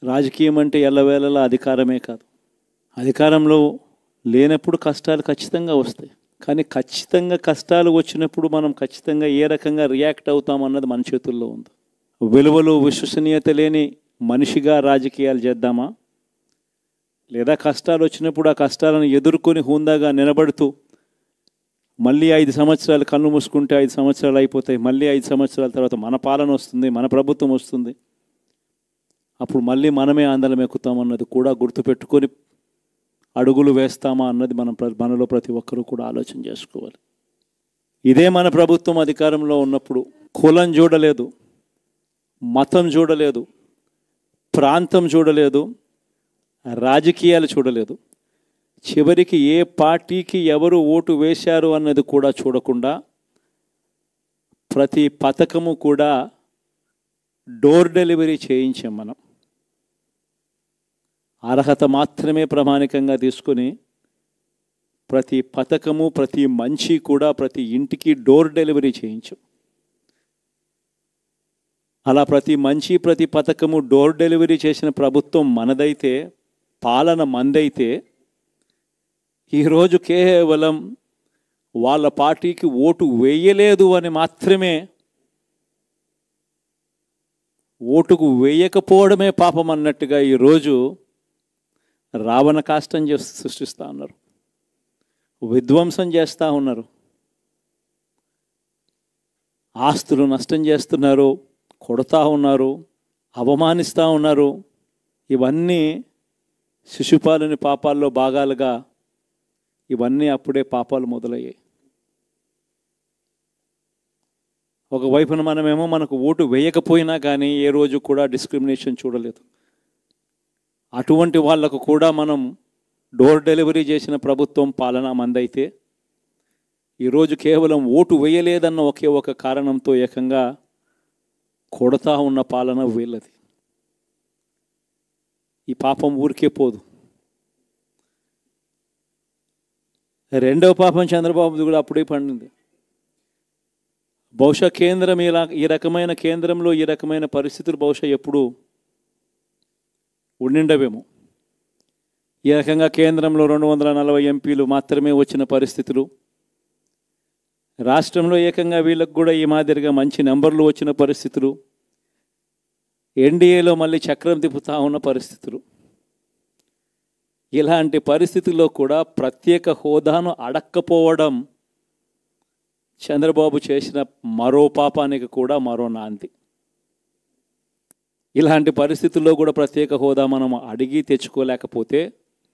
రాజకీయం అంటే ఎల్లవేళలా అధికారమే కాదు. అధికారంలో లేనప్పుడు కష్టాలు ఖచ్చితంగా వస్తాయి. కానీ ఖచ్చితంగా కష్టాలు వచ్చినప్పుడు మనం ఖచ్చితంగా ఏ రకంగా రియాక్ట్ అవుతామన్నది మన చేతుల్లో ఉంది. విలువలు విశ్వసనీయత లేని మనిషిగా రాజకీయాలు చేద్దామా, లేదా కష్టాలు వచ్చినప్పుడు ఆ కష్టాలను ఎదుర్కొని హుందాగా నిలబడుతూ మళ్ళీ 5 సంవత్సరాలు కళ్ళు మూసుకుంటే 5 సంవత్సరాలు అయిపోతాయి, మళ్ళీ 5 సంవత్సరాల తర్వాత మన పాలన వస్తుంది, మన ప్రభుత్వం వస్తుంది, అప్పుడు మళ్ళీ మనమే ఆందోళన ఎక్కుతామన్నది కూడా గుర్తుపెట్టుకొని అడుగులు వేస్తామా అన్నది మనలో ప్రతి ఒక్కరూ కూడా ఆలోచన చేసుకోవాలి. ఇదే మన ప్రభుత్వం అధికారంలో ఉన్నప్పుడు కులం చూడలేదు, మతం చూడలేదు, ప్రాంతం చూడలేదు, రాజకీయాలు చూడలేదు, చివరికి ఏ పార్టీకి ఎవరు ఓటు వేశారు అన్నది కూడా చూడకుండా ప్రతి పథకము కూడా డోర్ డెలివరీ చేయించాం. మనం అర్హత మాత్రమే ప్రామాణికంగా తీసుకొని ప్రతి పథకము, ప్రతి మంచి కూడా ప్రతి ఇంటికి డోర్ డెలివరీ చేయించాం. అలా ప్రతి మంచి, ప్రతి పథకము డోర్ డెలివరీ చేసిన ప్రభుత్వం మనదైతే, పాలన మందైతే, ఈరోజు కేవలం వాళ్ళ పార్టీకి ఓటు వేయలేదు అని మాత్రమే, ఓటుకు వేయకపోవడమే పాపం అన్నట్టుగా ఈరోజు రావణ కాష్టం సృష్టిస్తూ ఉన్నారు, విధ్వంసం చేస్తూ ఉన్నారు, ఆస్తులు నష్టం చేస్తున్నారు, కొడతా ఉన్నారు, అవమానిస్తూ ఉన్నారు. ఇవన్నీ శిశుపాలుని పాపాల్లో భాగాలుగా ఇవన్నీ అప్పుడే పాపాలు మొదలయ్యాయి. ఒకవైపున మనమేమో మనకు ఓటు వేయకపోయినా కానీ ఏ రోజు కూడా డిస్క్రిమినేషన్ చూడలేదు. అటువంటి వాళ్లకు కూడా మనం డోర్ డెలివరీ చేసిన ప్రభుత్వం పాలన మందైతే, ఈరోజు కేవలం ఓటు వేయలేదన్న ఒకే ఒక కారణంతో ఏకంగా కొడతా ఉన్న పాలన వీళ్ళది. ఈ పాపం ఊరికే పోదు. రెండవ పాపం చంద్రబాబుది కూడా అప్పుడే పండింది. బహుశా కేంద్రం ఈ రకమైన కేంద్రంలో ఈ రకమైన పరిస్థితులు బహుశా ఎప్పుడు ఉండిండవేమో. ఈ రకంగా కేంద్రంలో 240 ఎంపీలు మాత్రమే వచ్చిన పరిస్థితులు, రాష్ట్రంలో ఏకంగా వీళ్ళకు కూడా ఈ మాదిరిగా మంచి నెంబర్లు వచ్చిన పరిస్థితులు, ఎన్డీఏలో మళ్ళీ చక్రం తిప్పుతా ఉన్న పరిస్థితులు. ఇలాంటి పరిస్థితుల్లో కూడా ప్రత్యేక హోదాను అడక్కపోవడం చంద్రబాబు చేసిన మరో పాపానికి కూడా మరో నాంది. ఇలాంటి పరిస్థితుల్లో కూడా ప్రత్యేక హోదా మనం అడిగి తెచ్చుకోలేకపోతే